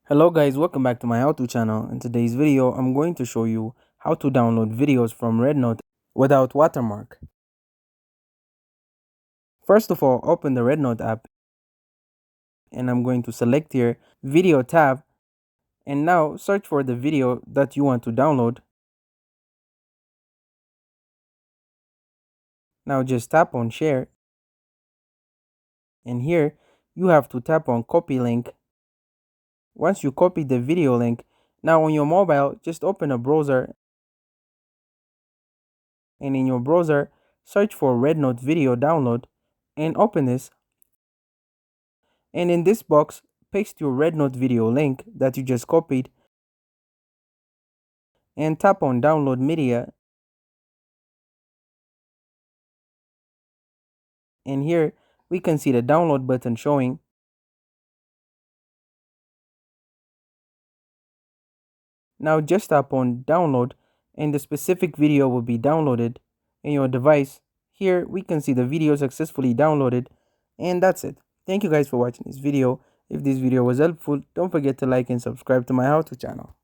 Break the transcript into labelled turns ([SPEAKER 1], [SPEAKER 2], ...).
[SPEAKER 1] Hello guys, welcome back to my how-to channel. In today's video, I'm going to show you how to download videos from RedNote without watermark. First of all, open the RedNote app and I'm going to select here Video tab, and now search for the video that you want to download. Now just tap on Share, and here you have to tap on Copy Link. Once you copy the video link, now on your mobile, just open a browser, and in your browser, search for RedNote Video Download and open this. And in this box, paste your RedNote video link that you just copied and tap on Download Media. And here we can see the download button showing. Now just tap on Download and the specific video will be downloaded in your device. Here we can see the video successfully downloaded, and that's it. Thank you guys for watching this video. If this video was helpful, don't forget to like and subscribe to my how-to channel.